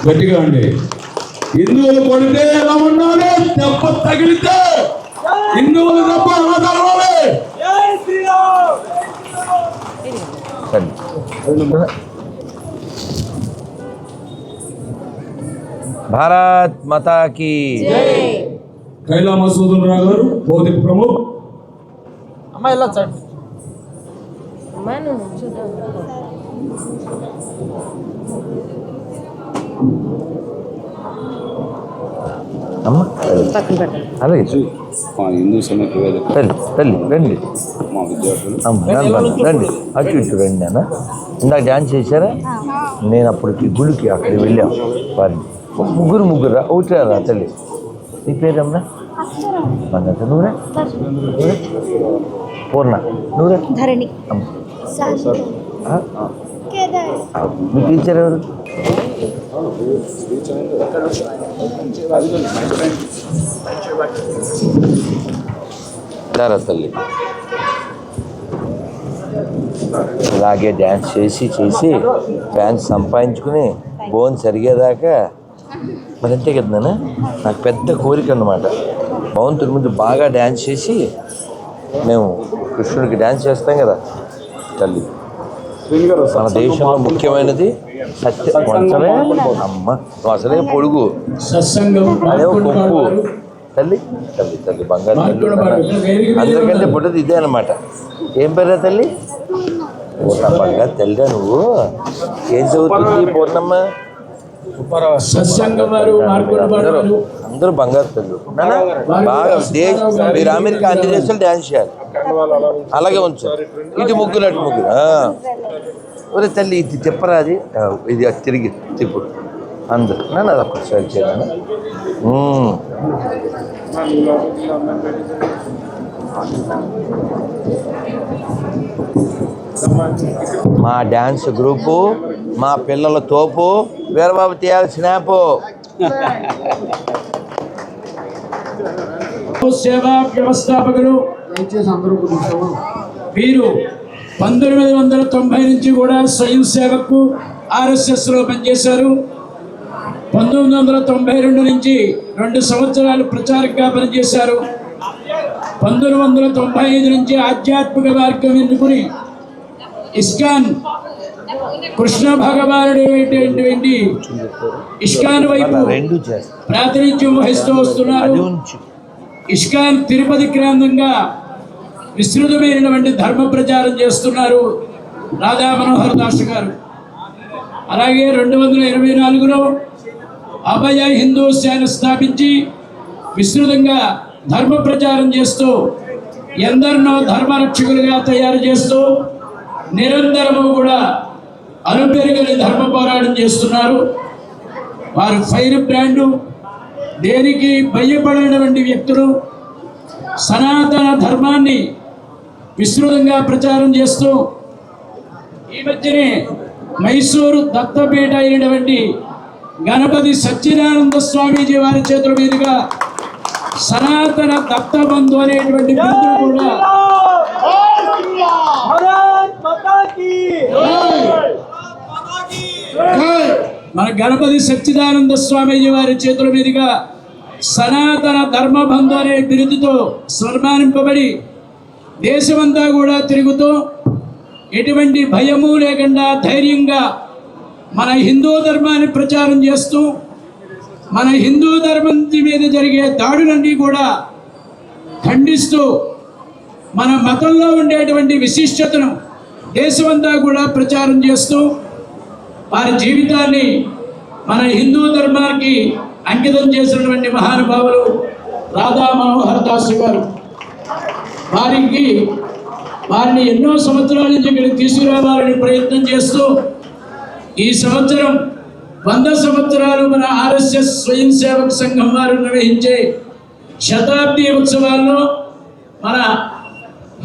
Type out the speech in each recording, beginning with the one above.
గట్టిగా అండి. హిందువులు కొడితే ఎలా ఉండాలి, దెబ్బ తగిలితే హిందువులు దెబ్బ ఎలా తగలాలి. భారత్ మాతా కీ కైలా మసూదన్ రావు గారు భౌతిక ప్రముఖ్. అమ్మాయి వెళ్ళొచ్చు అమ్మ అలాగే మా హిందూ సమైక్య వేదిక తల్లి రండి మా విద్యార్థులు రండి అటు ఇటు రండి అన్న. ఇందాక డ్యాన్స్ చేశారా? నేను అప్పటికి గుడికి అక్కడికి వెళ్ళాం. వారిని ముగ్గురు ఒకటి రా తల్లి. నీ పేరమ్మా? బంగారు నువ్వురా పూర్ణ నువ్వురా మీ టీచర్ ఎవరు? తల్లి ఇలాగే డ్యాన్స్ చేసి ఫ్యాన్స్ సంపాదించుకుని బోన్ సరిగేదాకా మరి అంతే కదా. నాకు పెద్ద కోరిక అన్నమాట. భగవంతుడి ముందు బాగా డ్యాన్స్ చేసి మేము కృష్ణుడికి డ్యాన్స్ చేస్తాం కదా తల్లి. మన దేశంలో ముఖ్యమైనది సత్య వంచలే అమ్మ అసలే పొడుగు అదే కొప్పు తల్లి తల్లి తల్లి బంగారు అందరికంటే పుట్టది ఇదే అనమాట. ఏం పేరా తల్లి? పూర్ణ బంగారు తల్లిరా నువ్వు. ఏం చదువుతుంది పూర్ణమ్మ? అందరూ బంగారు తల్లు. బాగా మీరు అమెరికా అన్ని దేశాలు డ్యాన్స్ చేయాలి. అలాగే ఉంచారు. ఇటు ముగ్గురు అటు ముగ్గురు. ఒరే తల్లి ఇది తిప్పరాది, ఇది తిరిగి తిప్పు అందరు. నన్ను అది ఒక్కసారి చేయాలి. మా డ్యాన్స్ గ్రూపు, మా పిల్లల తోపు, వీరబాబు తీయాలి స్నాపు. సేవా వ్యవస్థాపకులు వీరు 1990 నుంచి కూడా స్వయం సేవకు RSSలో పనిచేశారు. 1992 నుంచి 2 సంవత్సరాలు ప్రచారకగా పనిచేశారు. 1995 నుంచి ఆధ్యాత్మిక మార్గం ఎన్నుకుని ఇస్కాన్ కృష్ణ భగవానుడు ఇస్కాన్ వైపు ప్రాతినిధ్యం వహిస్తూ వస్తున్నారు. ఇస్కాన్ తిరుపతి కేంద్రంగా విస్తృతమైనటువంటి ధర్మ ప్రచారం చేస్తున్నారు రాధా మనోహర్ దాస్ గారు. అలాగే 2024లో అభయ హిందూ సేన స్థాపించి విస్తృతంగా ధర్మ ప్రచారం చేస్తూ ఎందరినో ధర్మరక్షకులుగా తయారు చేస్తూ నిరంతరము కూడా అనుపెరుగని ధర్మ పోరాటం చేస్తున్నారు. వారు ఫైర్ బ్రాండు, దేనికి భయపడినటువంటి వ్యక్తులు, సనాతన ధర్మాన్ని విస్తృతంగా ప్రచారం చేస్తూ ఈ మధ్యనే మైసూరు దత్తపీఠ అయినటువంటి గణపతి సచ్చిదానంద స్వామీజీ వారి చేతుల మీదుగా సనాతన దత్తబంధు అనేటువంటి బిరుదును కూడా మన గణపతి సచ్చిదానంద స్వామీజీ వారి చేతుల మీదుగా సనాతన ధర్మబంధు అనే బిరుదుతో సన్మానింపబడి దేశమంతా కూడా తిరుగుతూ ఎటువంటి భయము లేకుండా ధైర్యంగా మన హిందూ ధర్మాన్ని ప్రచారం చేస్తూ మన హిందూ ధర్మం మీద జరిగే దాడులన్నీ కూడా ఖండిస్తూ మన మతంలో ఉండేటువంటి విశిష్టతను దేశమంతా కూడా ప్రచారం చేస్తూ వారి జీవితాన్ని మన హిందూ ధర్మానికి అంకితం చేసినటువంటి మహానుభావులు రాధా మనోహర్ దాస్ గారు. వారిని ఎన్నో సంవత్సరాల నుంచి ఇక్కడికి తీసుకురావాలని ప్రయత్నం చేస్తూ ఈ సంవత్సరం 100 సంవత్సరాలు మన RSS స్వయం సేవక సంఘం వారు నిర్వహించే శతాబ్ది ఉత్సవాల్లో మన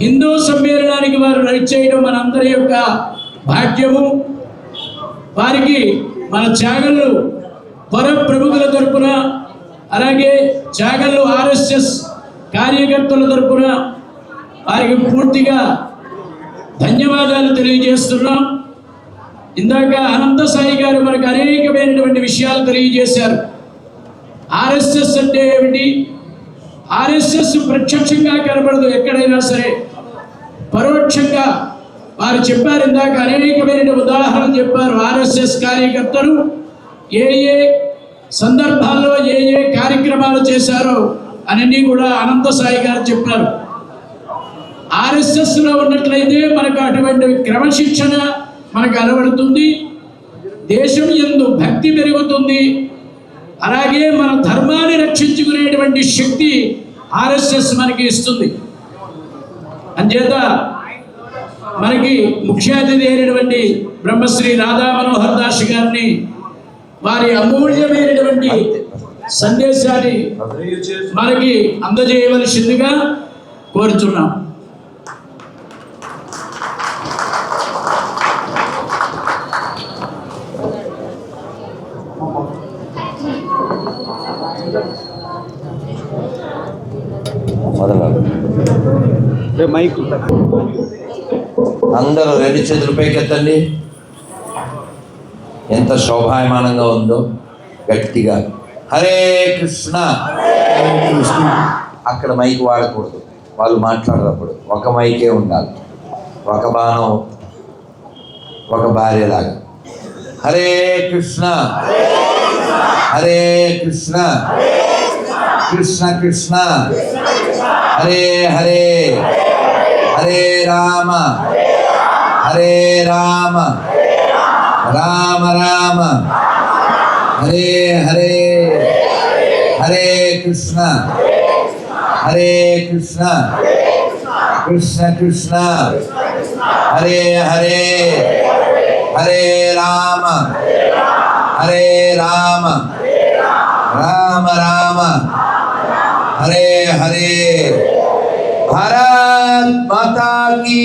హిందూ సమ్మేళనానికి వారు నడిచేయడం మనందరి యొక్క భాగ్యము. వారికి మన చాగళ్ళు పర ప్రముఖుల తరపున, అలాగే చాగళ్ళు RSS కార్యకర్తల తరపున వారికి పూర్తిగా ధన్యవాదాలు తెలియజేస్తున్నాం. ఇందాక అనంత సాయి గారు మనకు అనేకమైనటువంటి విషయాలు తెలియజేశారు. ఆర్ఎస్ఎస్ అంటే ఏమిటి? ఆర్ఎస్ఎస్ ప్రత్యక్షంగా కనబడదు, ఎక్కడైనా సరే పరోక్షంగా వారు చెప్పారు. ఇందాక అనేకమైన ఉదాహరణలు చెప్పారు. ఆర్ఎస్ఎస్ కార్యకర్తలు ఏ ఏ సందర్భాల్లో ఏ ఏ కార్యక్రమాలు చేశారో అన్నీ కూడా అనంత సాయి గారు చెప్పారు. ఆర్ఎస్ఎస్లో ఉన్నట్లయితే మనకు అటువంటి క్రమశిక్షణ మనకు అలవడుతుంది, దేశం యందు భక్తి పెరుగుతుంది, అలాగే మన ధర్మాన్ని రక్షించుకునేటువంటి శక్తి ఆర్ఎస్ఎస్ మనకి ఇస్తుంది. అంచేత మనకి ముఖ్య అతిథి అయినటువంటి బ్రహ్మశ్రీ రాధా మనోహర్ దాస్ గారిని వారి అమూల్యమైనటువంటి సందేశాన్ని మనకి అందజేయవలసిందిగా కోరుతున్నాం. మైక్ అందరూ రెండు చేతులు పైకెత్తండి. ఎంత శోభాయమానంగా ఉందో. గట్టిగా హరే కృష్ణ. అక్కడ మైక్ వాడకూడదు, వాళ్ళు మాట్లాడేటప్పుడు ఒక మైకే ఉండాలి. ఒక బాణం ఒక భార్యలాగా. హరే కృష్ణ హరే కృష్ణ కృష్ణ కృష్ణ హరే హరే హరే రామ హరే రామ రామ రామ హరే హరే హరే కృష్ణ హరే కృష్ణ కృష్ణ కృష్ణ హరే హరే హరే రామ హరే రామ రామ రామ హరే హరే. భారత్ మాతా కీ,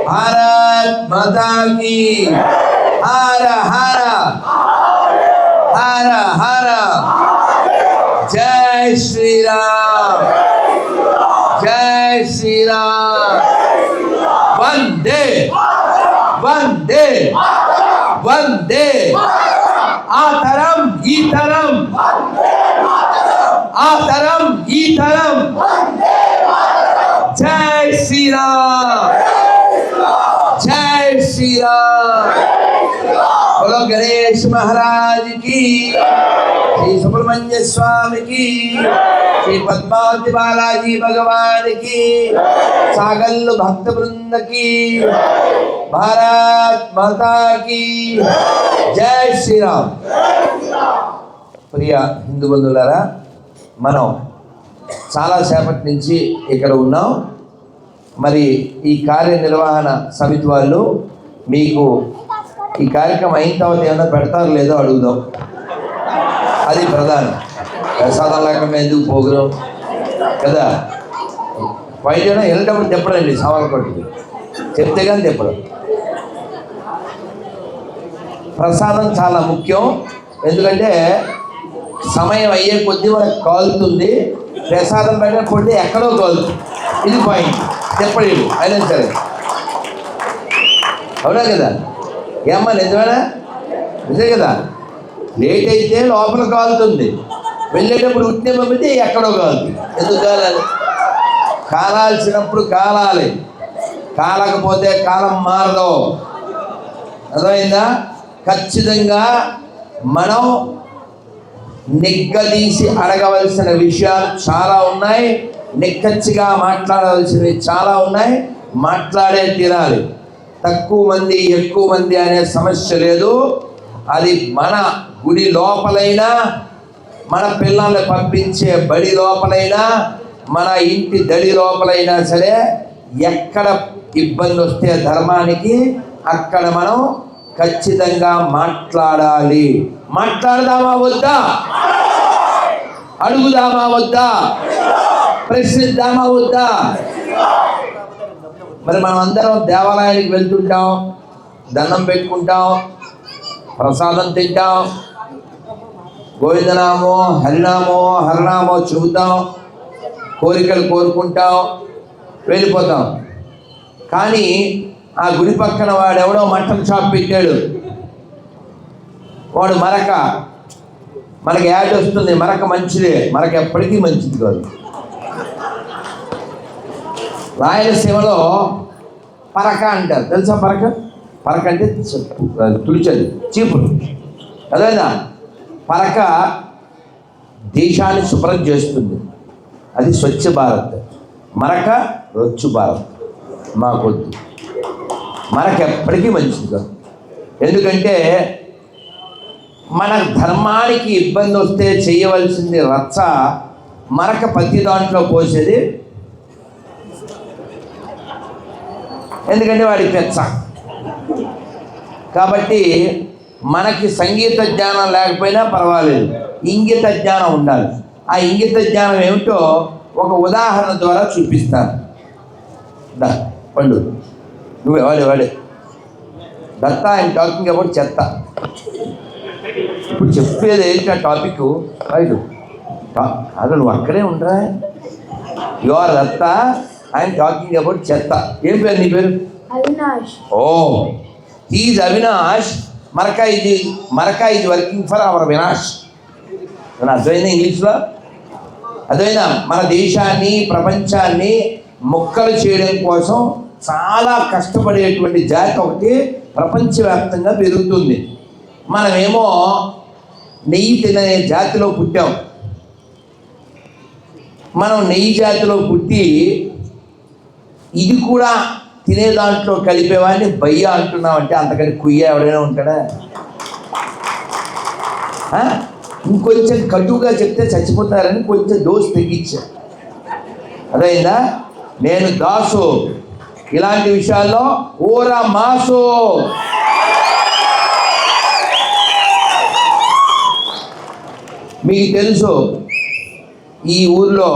భారత్ మాతా కీ. హర హర హర హర. జై శ్రీరామ్ జై శ్రీరామ్. వందే వందే వందే. ఆ తరం ఈ తరం, ఆ తరం ఈ తరం. జై శ్రీరామ్ జై శ్రీరామ్. बोलो गणेश महाराज की, श्री सुब्रमण्य स्वामी की, श्री पद्मावती बालाजी भगवान की, सागल भक्त वृंद की, भारत माता की जय श्री राम. ప్రియ హిందూ బంధువులారా, మనం చాలాసేపటి నుంచి ఇక్కడ ఉన్నాం. మరి ఈ కార్యనిర్వహణ సమితి వాళ్ళు మీకు ఈ కార్యక్రమం అయిన తర్వాత ఏమైనా పెడతారు లేదో అడుగుదాం. అది ప్రధానం. ప్రసాదం లేకుండా ఎందుకు ప్రోగ్రాం కదా. వైద్యం వెళ్ళేటప్పుడు చెప్పడండి, సవాల్ కొట్టుకు చెప్తే కానీ చెప్పడం. ప్రసాదం చాలా ముఖ్యం. ఎందుకంటే సమయం అయ్యే కొద్దీ మనకు కాలుతుంది. ప్రసాదం పెట్టిన కొద్దీ ఎక్కడో కాలుతుంది. ఇది పాయింట్. చెప్పలేదు అయినా సరే. అవునా కదా? ఏమ్మా నిజమేనా? నిజమే కదా. లేట్ అయితే లోపల కాలుతుంది, వెళ్ళేటప్పుడు ఉట్టినే పంపితే ఎక్కడో కాలుతుంది. ఎందుకు కాలాలి? కాలాల్సినప్పుడు కాలాలి, కాలకపోతే కాలం మారదు. అర్థమైందా? ఖచ్చితంగా మనం నిగ్గదీసి అడగవలసిన విషయాలు చాలా ఉన్నాయి, నిక్కచ్చిగా మాట్లాడవలసినవి చాలా ఉన్నాయి. మాట్లాడే తీరాలి. తక్కువ మంది ఎక్కువ మంది అనే సమస్య లేదు. అది మన గుడి లోపలైనా, మన పిల్లల్ని పంపించే బడి లోపలైనా, మన ఇంటి దడి లోపలైనా సరే, ఎక్కడ ఇబ్బంది వస్తే ధర్మానికి అక్కడ మనం ఖచ్చితంగా మాట్లాడాలి. మాట్లాడదామా వద్దా? అడుగుదామా వద్దా? ప్రశ్నిద్దామా వద్దా? మరి మనం అందరం దేవాలయానికి వెళ్తుంటాం, దండం పెట్టుకుంటాం, ప్రసాదం తింటాం, గోవిందనామో హరినామో హరనామో చెబుతాం, కోరికలు కోరుకుంటాం, వెళ్ళిపోతాం. కానీ ఆ గుడి పక్కన వాడెవడో మటన్ షాప్ పెట్టాడు. వాడు మరక, మనకి యాడ్ వస్తుంది, మరక మంచిదే, మరక ఎప్పటికీ మంచిది కాదు. రాయలసీమలో పరక అంటారు, తెలుసా? పరక అంటే తుడిచది, చీపురు. అదేనా? పరక దేశాన్ని శుభ్రం చేస్తుంది, అది స్వచ్ఛ భారత్. మరక రొచ్చు భారత్. మాకొద్దు, మరక ఎప్పటికీ మంచిది కాదు. ఎందుకంటే మన ధర్మానికి ఇబ్బంది వస్తే చేయవలసింది రచ్చ, మరక ప్రతి దాంట్లో పోసేది. ఎందుకంటే వాడి పెచ్చ. కాబట్టి మనకి సంగీత జ్ఞానం లేకపోయినా పర్వాలేదు, ఇంగిత జ్ఞానం ఉండాలి. ఆ ఇంగిత జ్ఞానం ఏమిటో ఒక ఉదాహరణ ద్వారా చూపిస్తాను. పండు నువ్వే వాడే దత్తా ఐఎమ్ టాకింగ్ అబౌట్ చెత్త. ఇప్పుడు చెప్పేది ఏంటి ఆ టాపిక్? రైట్, అసలు నువ్వు అక్కడే ఉండరా? You are Datta, I am talking about చెత్త. ఏం పేరు నీ పేరు? అవినాష్. Oh, he's Avinash. మరకా ఇది వర్కింగ్ ఫర్ అవర్ వినాష్. అర్థమైందా ఇంగ్లీష్లో? అర్థమైందా? మన దేశాన్ని, ప్రపంచాన్ని ముక్కలు చేయడం కోసం చాలా కష్టపడేటువంటి జాతి ఒకటి ప్రపంచవ్యాప్తంగా పెరుగుతుంది. మనమేమో నెయ్యి తినే జాతిలో పుట్టాం. మనం నెయ్యి జాతిలో పుట్టి ఇది కూడా తినే దాంట్లో కలిపేవాడిని బయ్య అంటున్నామంటే అంతకంటే కుయ్య ఎవడైనా ఉంటాడా? ఇంకొంచెం కటువుగా చెప్తే చచ్చిపోతారని కొంచెం డోసు తగ్గించా. అదైందా? నేను దాసు, ఇలాంటి విషయాల్లో ఓరా మాసు. మీకు తెలుసు, ఈ ఊర్లో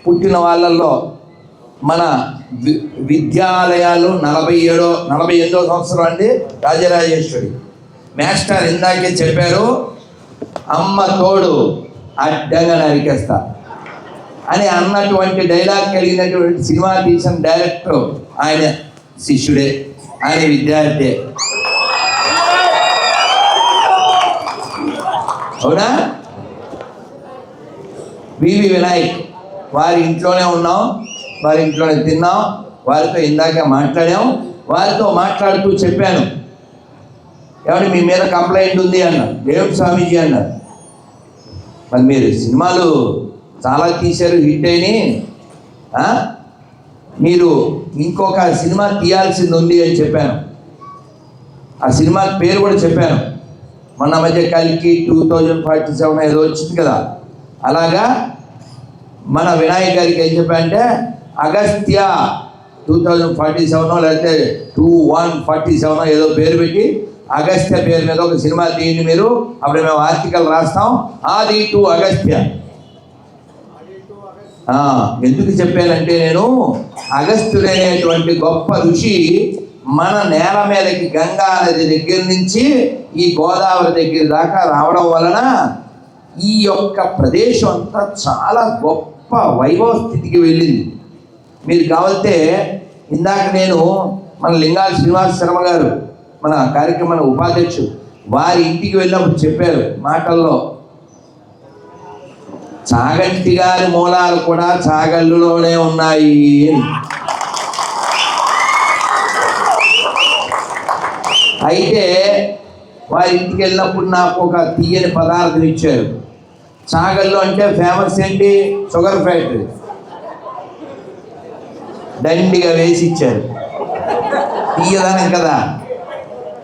పుట్టిన వాళ్ళల్లో మన విద్యాలయాలు 48వ సంవత్సరం అండి. రాజరాజేశ్వరి మాస్టర్ ఇందాకే చెప్పారు, అమ్మ తోడు అడ్డంగా నరికేస్తా అని అన్నటువంటి డైలాగ్ కలిగినటువంటి సినిమా తీసిన డైరెక్టర్ ఆయన శిష్యుడే, ఆయన విద్యార్థి. అవునా? వివి వినాయక్ వారి ఇంట్లోనే ఉన్నాం, వారి ఇంట్లోనే తిన్నాం, వారితో ఇందాక మాట్లాడాం. వారితో మాట్లాడుతూ చెప్పాను, ఏమంటే మీ మీద కంప్లైంట్ ఉంది అన్నారు. దేవుడు స్వామీజీ అన్నారు. మరి మీరు సినిమాలు చాలా తీశారు, హిట్ అయినాయి, మీరు ఇంకొక సినిమా తీయాల్సింది ఉంది అని చెప్పాను. ఆ సినిమా పేరు కూడా చెప్పాను. మొన్న మధ్య కలికి 2047 ఏదో వచ్చింది కదా, అలాగా మన వినాయక్ గారికి ఏం చెప్పానంటే అగస్త్య 2047 లేకపోతే 2147 ఏదో పేరు పెట్టి అగస్త్య పేరు మీద ఒక సినిమా తీయండి మీరు, అప్పుడు మేము ఆర్టికల్ రాస్తాం, ఆది టు అగస్త్య. ఎందుకు చెప్పానంటే నేను అగస్త్యుడైనటువంటి గొప్ప ఋషి మన నేల మీదకి గంగా నది దగ్గర నుంచి ఈ గోదావరి దగ్గర దాకా రావడం వలన ఈ యొక్క ప్రదేశం అంతా చాలా గొప్ప వైభవ స్థితికి వెళ్ళింది. మీరు కావాలంటే ఇందాక నేను మన లింగాల శ్రీనివాస శర్మ గారు మన కార్యక్రమం ఉపాధ్యక్షుడు వారి ఇంటికి వెళ్ళినప్పుడు చెప్పారు మాటల్లో, చాగంటి గారి మూలాలు కూడా చాగళ్ళులోనే ఉన్నాయి. అయితే వారి ఇంటికి వెళ్ళినప్పుడు నాకు ఒక తీయని పదార్థం ఇచ్చారు. చాగళ్ళు అంటే ఫేమస్ ఏంటి? Sugar factory. దండిగా వేసి ఇచ్చారు, తీయదనం కదా.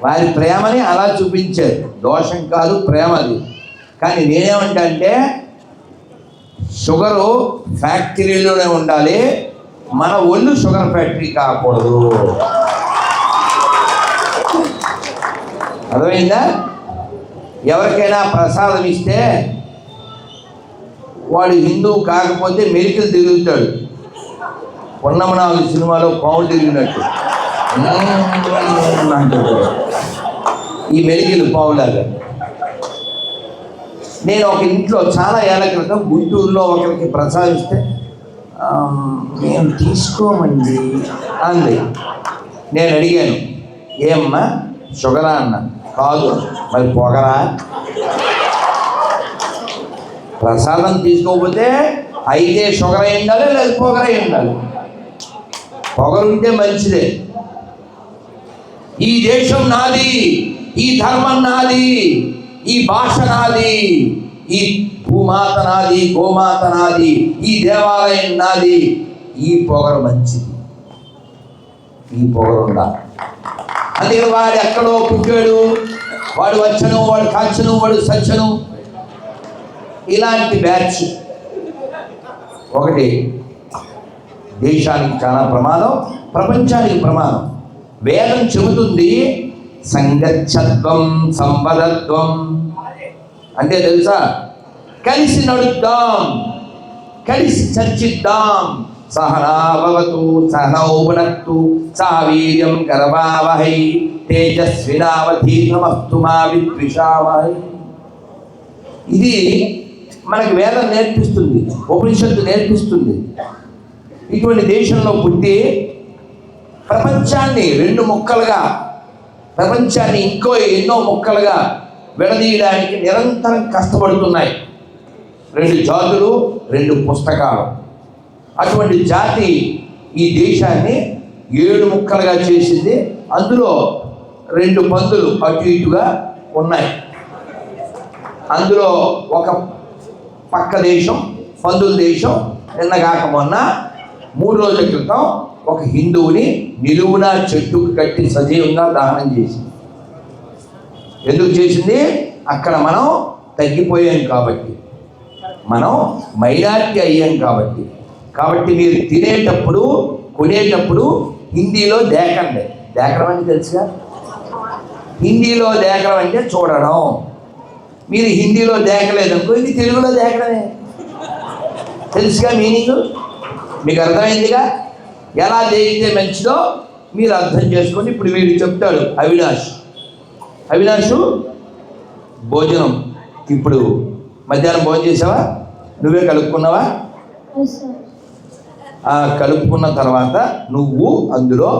వారి ప్రేమని అలా చూపించారు, దోషం కాదు, ప్రేమ అది. కానీ నేనేమంటా అంటే షుగరు ఫ్యాక్టరీలోనే ఉండాలి, మన ఒళ్ళు షుగర్ ఫ్యాక్టరీ కాకూడదు. అర్థమైందా? ఎవరికైనా ప్రసాదం ఇస్తే వాడు హిందువు కాకపోతే మెలికలు తిరుగుతాడు. పొన్నమనాలు సినిమాలో పావులు తిరిగినట్టు ఈ మెలికలు పావులాగా. నేను ఒక ఇంట్లో చాలా ఏళ్ల క్రితం గుంటూరులో ఒకరికి ప్రసాదిస్తే మేము తీసుకోమండి అంది. నేను అడిగాను, ఏమ్మా షుగరా అన్న. కాదు. మరి పొగరా? ప్రసాదం తీసుకోకపోతే అయితే షుగర్ అయి ఉండాలి, లేదా పొగర అయి ఉండాలి. పొగరుంటే మంచిదే. ఈ దేశం నాది, ఈ ధర్మం నాది, ఈ భాష నాది, ఈ భూమాత నాది, గోమాత నాది, ఈ దేవాలయం నాది. ఈ పొగరు మంచిది, ఈ పొగరు ఉండాలి. అందుకని వాడు ఎక్కడో పుట్టాడు, వాడు వచ్చను, వాడు కాల్చను, వాడు సచ్చను, ఇలాంటి బ్యాచ్ ఒకటి దేశానికి చాలా ప్రమాదం, ప్రపంచానికి ప్రమాదం. వేదం చెబుతుంది సంగచ్చత్వం సంవదత్వం అంటే తెలుసా? కలిసి నడుద్దాం, కలిసి చర్చిద్దాం. సహనాభవతు సహనౌ భునక్తు సహ వీర్యం కరవావహై తేజస్వినావధీతమస్తు మా విద్విషావహై. ఇది మనకు వేదం నేర్పిస్తుంది, ఉపనిషత్తు నేర్పిస్తుంది. ఇటువంటి దేశంలో పుట్టి ప్రపంచాన్ని రెండు ముక్కలుగా, ప్రపంచాన్ని ఇంకో ఎన్నో ముక్కలుగా విడదీయడానికి నిరంతరం కష్టపడుతున్నాయి రెండు జాతులు, రెండు పుస్తకాలు. అటువంటి జాతి ఈ దేశాన్ని 7 ముక్కలుగా చేసింది. అందులో 2 పందులు అటు ఇటుగా ఉన్నాయి. అందులో ఒక పక్క దేశం పందుల దేశం నిన్నగాక మొన్న 3 రోజుల క్రితం ఒక హిందువుని నిలువున చెట్టుకు కట్టి సజీవంగా దహనం చేసింది. ఎందుకు చేసింది? అక్కడ మనం తగ్గిపోయాం కాబట్టి, మనం మైనారిటీ అయ్యాం కాబట్టి. కాబట్టి మీరు తినేటప్పుడు, కొనేటప్పుడు హిందీలో దేకండి. దేకడం అంటే తెలుసుగా? హిందీలో దేకడం అంటే చూడడం. మీరు హిందీలో దేకలేదనుకో, ఇది తెలుగులో దేకడమే. తెలుసుగా మీనింగ్? మీకు అర్థమైందిగా? ఎలా దేకితే మంచిదో మీరు అర్థం చేసుకోండి. ఇప్పుడు వీడు చెప్తాడు అవినాష్ భోజనం. ఇప్పుడు మధ్యాహ్నం భోజనం చేసావా? నువ్వే కలుపుకున్నావా? కలుపుకున్న తర్వాత నువ్వు అందులో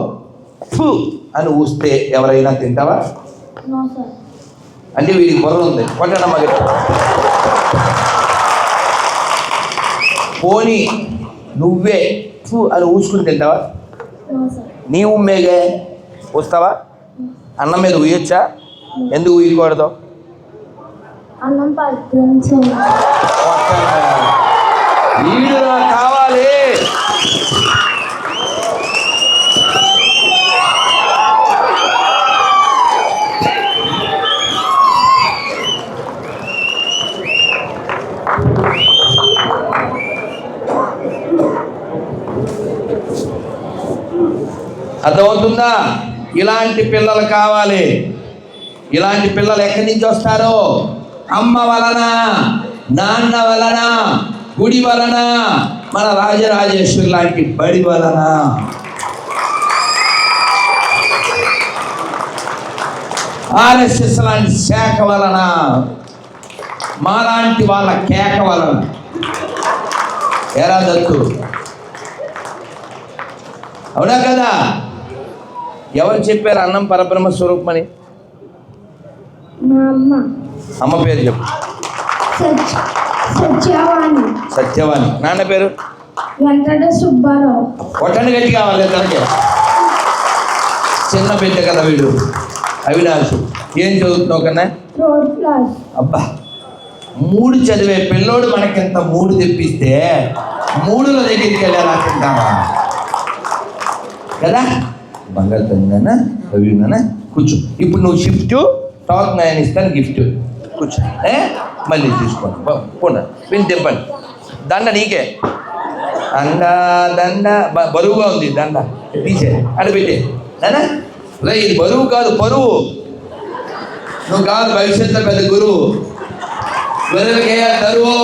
ఫు అని ఊస్తే ఎవరైనా తింటావా? అంటే వీడికి బుర్ర ఉంది. కొట్టడం మగ పోనీ నువ్వే ఫు అని ఊసుకుని తింటావా? నీ ఉమ్మేగే వస్తావా? అన్నం మీద ఉయ్యొచ్చా? ఎందుకు ఉయ్యకూడదు? వీడు నాకు కావాలి. అర్థమవుతుందా? ఇలాంటి పిల్లలు కావాలి. ఇలాంటి పిల్లలు ఎక్కడి నుంచి వస్తారో? అమ్మ వలన, నాన్న వలన, గుడి వలన, మన రాజరాజేశ్వరి లాంటి బడి వలన. ఆర్ఎస్ఎస్ లాంటి శాఖ వలన, మాలాంటి వాళ్ళ కేక వలన. ఎరా దత్తు, అవునా కదా? ఎవరు చెప్పారు అన్నం పరబ్రహ్మ స్వరూపమని? అమ్మ పేరు చెప్పు. సత్యవాణి. నాన్న పేరు వెంకట సుబ్బారావు. కొట్టండి గట్టి కావాలి తనకి. చిన్న బిడ్డ కదా వీడు అవినాష్. ఏం చదువుతున్నావు కన్నా? అబ్బా, 3 చదివే పిల్లోడు మనకింత 3 తెప్పిస్తే 3లో దగ్గరికి వెళ్ళాలి తింటామా కదా? బంగారు తల్లినా రవినా కూర్చో. ఇప్పుడు నువ్వు షిఫ్ట్ టాక్ నేను ఇస్తాను గిఫ్ట్. కూర్చో. మళ్ళీ తీసుకోండి. పోనా విని తెప్పండి. దండ నీకే. దండ బరువుగా ఉంది. దండ తీసే అడబెట్టే. నానా ఇది బరువు కాదు, పరువు. నువ్వు కాదు భవిష్యత్తులో పెద్ద గురువు. వెదలకే తరువు,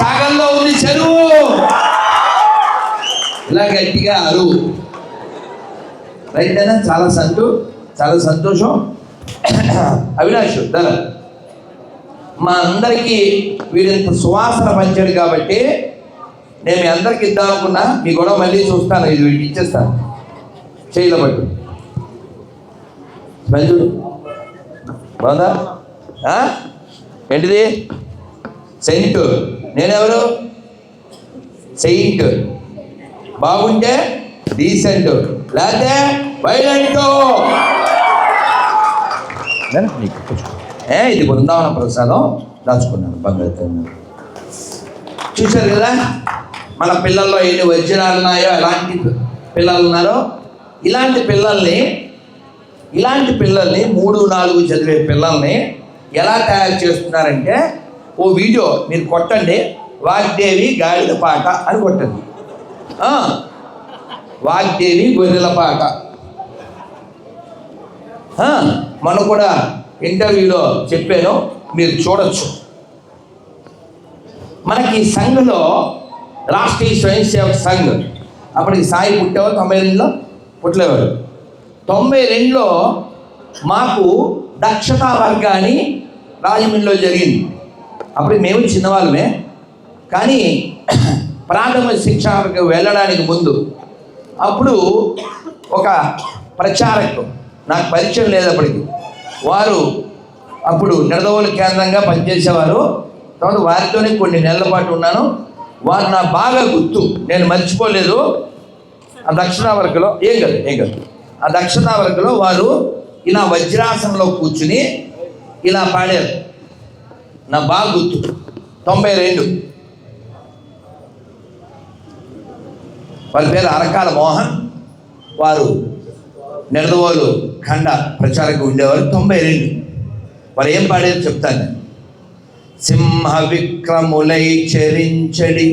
సాగంలో ఉంది చెరువు. ఇలా గట్టిగా అరువు. రైట్ అయినా చాలా సంతోషం. అవినాష్ ధర మా అందరికీ వీడింత సువాసన పంచాడు కాబట్టి నేను మీ అందరికి ఇద్దాం అనుకున్నా, మీ గొడవ మళ్ళీ చూస్తాను. ఇది వీటికి ఇచ్చేస్తాను, చేయలో పట్టు. స్మెల్ చూడు, బాగుందా? ఏంటిది? సెయింట్. నేనెవరు? సెయింట్. బాగుంటే డీసెంట్, లేకపోతే వైలెంట్. ఇది బృందావన ప్రసాదం దాచుకున్నాను, బంగారు. చూశారు కదా మన పిల్లల్లో ఎన్ని వజ్రాలు ఉన్నాయో, ఎలాంటి పిల్లలు ఉన్నారో. ఇలాంటి పిల్లల్ని 3-4 చదివే పిల్లల్ని ఎలా తయారు చేస్తున్నారంటే, ఓ వీడియో మీరు కొట్టండి, వాగ్దేవి గాడిద పాట అని కొట్టండి. వాగ్దేవి గొర్రెల పాట. మనం కూడా ఇంటర్వ్యూలో చెప్పాను, మీరు చూడొచ్చు. మనకి సంఘంలో రాష్ట్రీయ స్వయం సేవక్ సంఘ్, అప్పటికి సాయి పుట్టేవారు 92లో పుట్టలేవారు. 92లో మాకు దక్షతా వర్గాన్ని రాజమండ్రిలో జరిగింది. అప్పుడు మేము చిన్నవాళ్ళమే, కానీ ప్రాథమిక శిక్షణకు వెళ్ళడానికి ముందు అప్పుడు ఒక ప్రచారకు నాకు పరిచయం లేదప్పటికి, వారు అప్పుడు నిడదవోలు కేంద్రంగా పనిచేసేవారు. తర్వాత వారితోనే కొన్ని నెలల పాటు ఉన్నాను. వారు నా బాగా గుర్తు, నేను మర్చిపోలేదు. ఆ దక్షిణ వర్గంలో ఏం కాదు ఆ దక్షిణ వర్గంలో వారు ఇలా వజ్రాసనంలో కూర్చుని ఇలా పాడారు. నా బాగా గుర్తు. 92. వారి పేరు అరకాల మోహన్. వారు నిడదవోలు ఖండ ప్రచారకు ఉండేవారు. 92 వారు ఏం పాడేది చెప్తాను నేను. సింహ విక్రములై చరించడి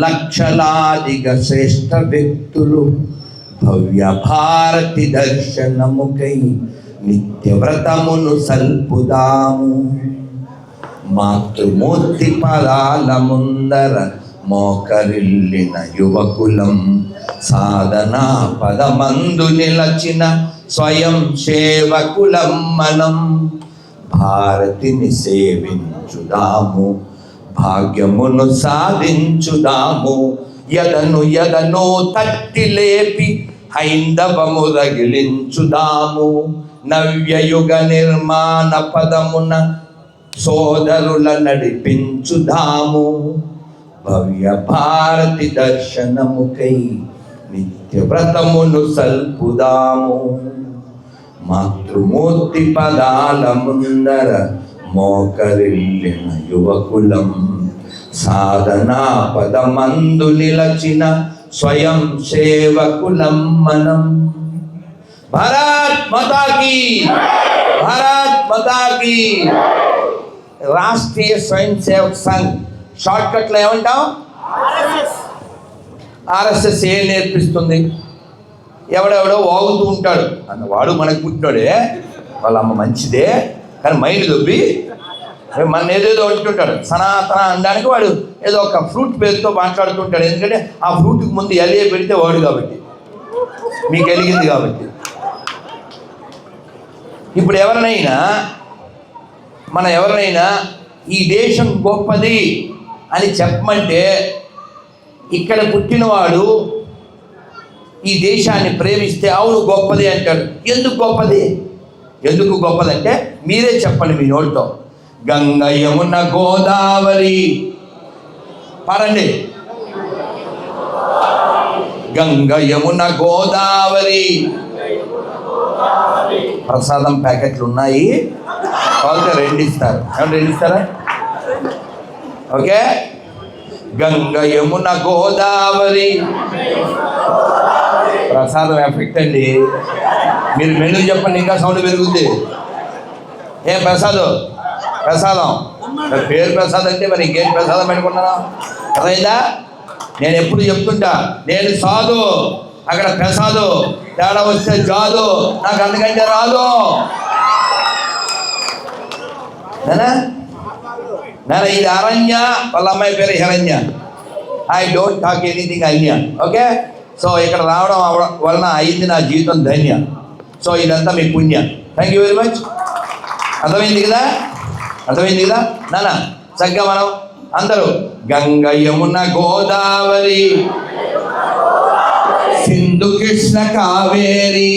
లక్షలాదిగా శ్రేష్ఠ వ్యక్తులు, భవ్య భారతి దర్శనముకై నిత్య వ్రతమును సల్పుదాము. మాతృమూర్తి పదాల ముందర మోకరిల్లిన యువకులం, సాధనా పదమందు నిలచిన స్వయం సేవకులం మనం. భారతిని సేవించుదాము, భాగ్యమును సాధించుదాము. యదను తట్టి లేపి హైందవము రగిలించుదాము. నవ్యయుగ నిర్మాణ పదమున సోదరుల నడిపించుదాము. భవ్య భారతి దర్శనముకై నిత్య వ్రతమును సల్పుదాము. మాతృమూర్తి పదాల ముందర మోకరిల్లిన యువకులం, సాధనా పదమందు నిలచిన స్వయం సేవకులం మనం. భారత్ మాతా కీ, భారత్ మాతా కీ. రాష్ట్రీయ స్వయం సేవక్ సంఘ్ షార్ట్ కట్లో ఏమంటాం? ఆర్ఎస్ఎస్ ఏం నేర్పిస్తుంది? ఎవడెవడో వాగుతూ ఉంటాడు అన్నవాడు మనకు పుట్టినాడే, వాళ్ళ అమ్మ మంచిదే, కానీ మైండ్ దొబ్బి మన ఏదేదో అంటుంటాడు. సనాతన అనడానికి వాడు ఏదో ఒక ఫ్రూట్ పేరుతో మాట్లాడుతుంటాడు. ఎందుకంటే ఆ ఫ్రూట్కి ముందు ఎలియ పెడితే వాడు కాబట్టి, మీకు ఎలిగింది కాబట్టి. ఇప్పుడు ఎవరినైనా ఈ దేశం గొప్పది అని చెప్పమంటే, ఇక్కడ పుట్టినవాడు ఈ దేశాన్ని ప్రేమిస్తే అవును గొప్పది అంటాడు. ఎందుకు గొప్పది అంటే మీరే చెప్పండి మీ నోటితో. గంగ యమున గోదావరి పాడండి. గంగ యమున గోదావరి. ప్రసాదం ప్యాకెట్లు ఉన్నాయి, వాళ్ళకి 2 ఇస్తారు. 2 ఇస్తారా? ఓకే. గంగ యమున గోదావరి. ప్రసాదం ఎఫెక్ట్ అండి. మీరు మెనూ చెప్పండి, ఇంకా సౌండ్ పెరుగుద్ది. ఏం ప్రసాదం పేరు ప్రసాదం అంటే మరి ఇంకేం ప్రసాదం పెట్టుకున్నాను అర్థమైందా? నేను ఎప్పుడు చెప్తుంటా, నేను సాధు, అక్కడ ప్రసాదు, తేడా వస్తే జాదు, నాకు అందుకంటే రాదు. నేను ఇది అరణ్య, వాళ్ళ అమ్మాయి పేరు హిరణ్య. ఐ డోంట్ టాక్ ఎనీథింగ్ అన్య. ఓకే. సో ఇక్కడ రావడం వలన అయింది నా జీవితం ధన్య. సో ఇదంతా మీ పుణ్యం. Thank you very much. అర్థమైంది కదా నాన్న? చక్కగా మనం అందరూ గంగ యమున గోదావరి సింధు కృష్ణ కావేరి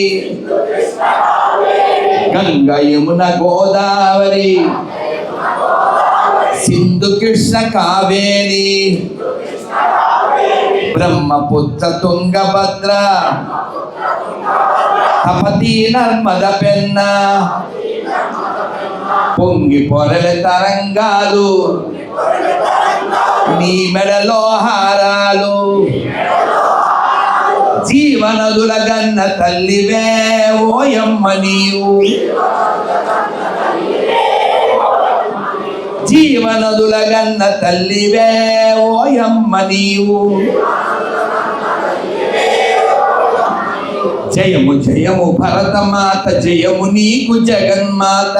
గంగ యమున గోదావరి సింధు కృష్ణ కావేరి బ్రహ్మపుత్ర తుంగభద్ర తపతి నర్మద పెన్న పొంగి పొరల తరంగాలు నీ మెడలో హారాలు జీవనదుల గన్న తల్లివే ఓయమ్మ నీవు జీవనదుల గన్న తల్లివే ఓయమ్మ నీవు జయము జయము భరతమాత జయము నీకు జగన్మాత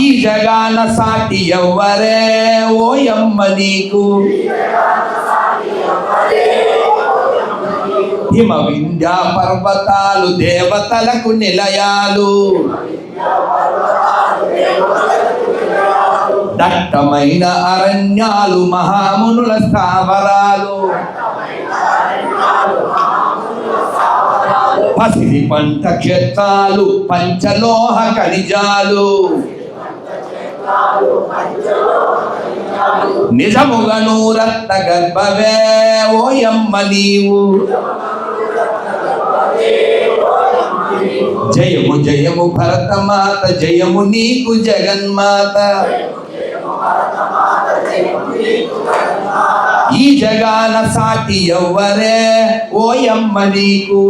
ఈ జగాన సాటి ఎవ్వరే ఓయమ్మ నీకు హిమ వింధ్య పర్వతాలు దేవతలకు నిలయాలు దట్టమైన అరణ్యాలు మహామునుల స్థావరాలు పసిడి పంట క్షేత్రాలు పంచలోహ ఖనిజాలు నిజముగను రత్న గర్భవే ఓయమ్మ నీవు జయము జయము భరతమాత జయము నీకు జగన్మాత ఈ జగాన సాటి ఎవ్వరే ఓయమ్మ నీకు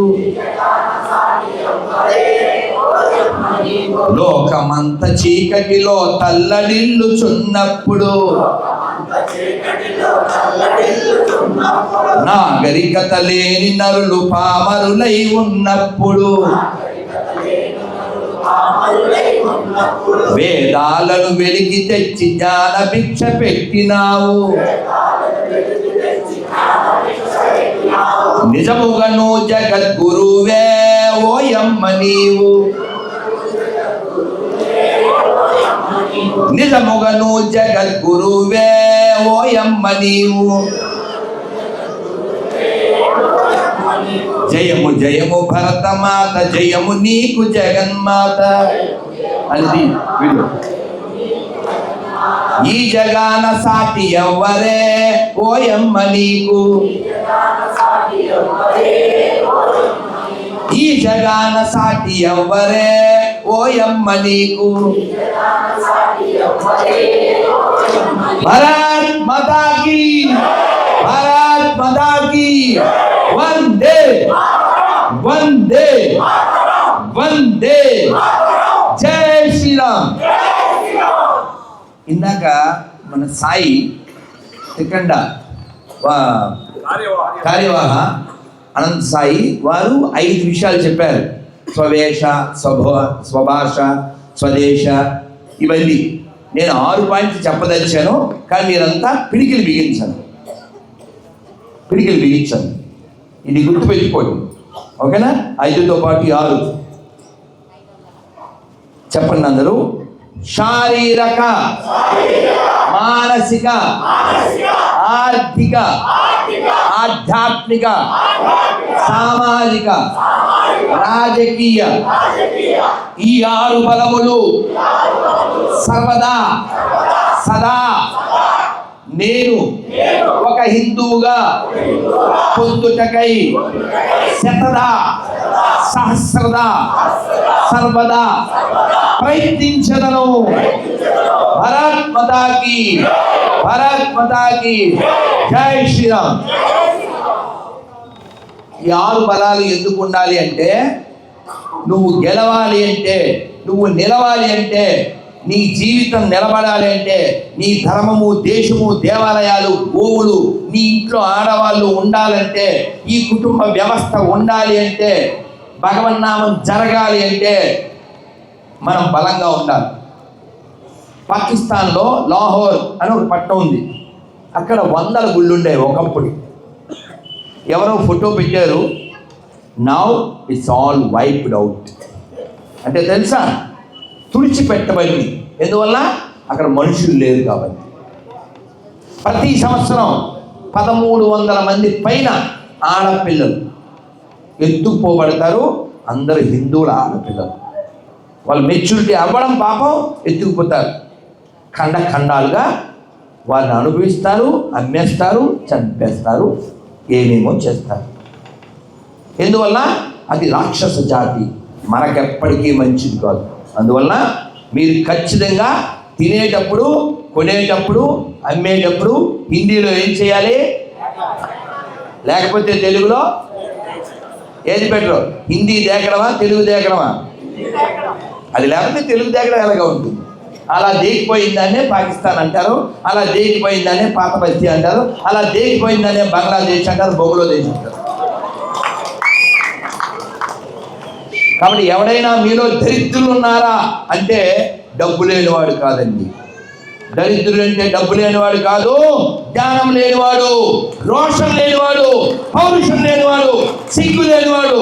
లోకమంత చీకటిలో తల్లడిల్లుచున్నప్పుడు నాగరికత లేని నరులు పామరులై ఉన్నప్పుడు వేదాలను వెలికి తెచ్చి జ్ఞాన భిక్ష పెట్టినావు నిజముగను జగద్గురువే ఓయమ్మ నీవు నిజముగను జగద్గురువే ఓయమ్మ నీవు జయము జయము భరతమాత జయము నీకు జగన్మాత అనేది వీడు ఈ జగాన సాటి ఎవ్వరే ఓయమ్మ నీకు ఈ జగాన సాటి ఎవ్వరే ఓయమ్మ నీకు భారత్ మాతా కీ భారత్ మాతా కీ వందే వందే వందే జై శ్రీరామ్. ఇందాక మన సాయి తికండ కార్యవాహ అనంత సాయి వారు 5 విషయాలు చెప్పారు. స్వవేష స్వభాష స్వదేశ ఇవన్నీ నేను 6 పాయింట్లు చెప్పదలిచాను, కానీ మీరంతా పిడికిలు బిగించాను. ఇది గుర్తుపెట్టుకోండి, ఓకేనా? 5తో పాటు 6 చెప్పండి అందరూ. శారీరక మానసిక ఆర్థిక ఆధ్యాత్మిక సామాజిక రాజకీయ ఈ 6 బలములు సర్వదా సదా నేను ఒక హిందువుగా పొందుటకై శతదా సహస్రదా సర్వదా ప్రయత్నించదను. భారత్ మాతా కీ భారత్ మాతా కీ జై శ్రీరామ్. ఈ 6 బలాలు ఎందుకు ఉండాలి అంటే, నువ్వు గెలవాలి అంటే, నువ్వు నిలవాలి అంటే, నీ జీవితం నిలబడాలి అంటే, నీ ధర్మము దేశము దేవాలయాలు గోవులు నీ ఇంట్లో ఆడవాళ్ళు ఉండాలంటే, ఈ కుటుంబ వ్యవస్థ ఉండాలి అంటే, భగవన్నామం జరగాలి అంటే మనం బలంగా ఉండాలి. పాకిస్తాన్లో లాహోర్ అని ఒక పట్టణం ఉంది. అక్కడ 100 గుళ్ళు ఉండేవి ఒకప్పుడు. ఎవరో ఫోటో పెట్టారు, now it's all wiped out అంటే తెలుసా, తుడిచిపెట్టబడింది. ఎందువల్ల అక్కడ మనుషులు లేరు కాబట్టి. ప్రతి సంవత్సరం 1300 మంది పైన ఆడపిల్లలు ఎత్తుకుపోబడతారు. అందరు హిందువుల ఆడపిల్లలు. వాళ్ళు మెచ్యూరిటీ అవ్వడం పాపం ఎత్తుకుపోతారు. ఖండాలుగా వారిని అనుభవిస్తారు, అమ్మేస్తారు, చంపేస్తారు, ఏమేమో చేస్తారు. ఎందువల్ల అది రాక్షస జాతి, మనకెప్పటికీ మంచిది కాదు. అందువల్ల మీరు ఖచ్చితంగా తినేటప్పుడు, కొనేటప్పుడు, అమ్మేటప్పుడు హిందీలో ఏం చేయాలి? లేకపోతే తెలుగులో ఏది పెట్టరు? హిందీ దేకడమా, తెలుగు దేకడమా? అది లేకపోతే తెలుగు దేకడం ఎలాగా ఉంటుంది? అలా దేకిపోయిందానే పాకిస్తాన్ అంటారు, అలా దేకిపోయిందానే పాత బస్తీ అంటారు, అలా దేకిపోయిందానే బంగ్లాదేశ్ అంటారు, బంగ్లాదేశ్ అంటారు. కాబట్టి ఎవడైనా మీలో దరిద్రులు ఉన్నారా అంటే డబ్బు లేనివాడు కాదండి. దరిద్రుడు అంటే డబ్బు లేనివాడు కాదు, జ్ఞానం లేనివాడు, రోషం లేనివాడు, పౌరుషం లేనివాడు, సిగ్గు లేనివాడు,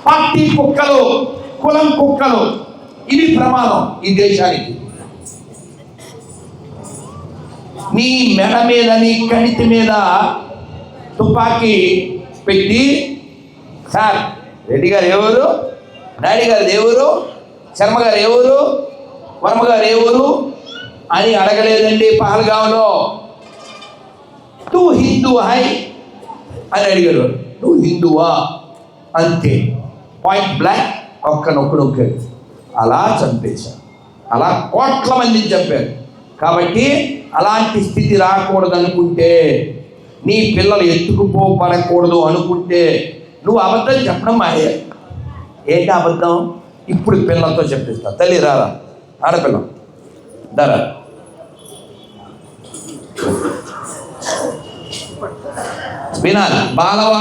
పార్టీ కుక్కలు, కులం కుక్కలు. ఇది ప్రమాదం ఈ దేశానికి. నీ మెడ మీద, నీ కణితి మీద తుపాకీ పెట్టి, సార్ రెడ్డి గారు ఎవరు, డాడీ గారు ఎవరు, శర్మ గారు ఎవరు, వర్మ గారు ఎవరు అని అడగలేదండి పహల్గాంలో. తూ హిందూ హై అని అడిగారు. నువ్వు హిందువా అంతే, పాయింట్ బ్లాక్. ఒక్క నొక్కాడు. అలా చంపేశారు. అలా కోట్ల మందిని చంపారు. కాబట్టి అలాంటి స్థితి రాకూడదు అనుకుంటే, నీ పిల్లలు ఎత్తుకుపోబడకూడదు అనుకుంటే నువ్వు అబద్ధం చెప్పడం మానే. ఏంటి అబద్ధం? ఇప్పుడు పిల్లలతో చెప్పిస్తా. తల్లి రారా, ఆడపిల్ల దరా, వినాలి. బాలవా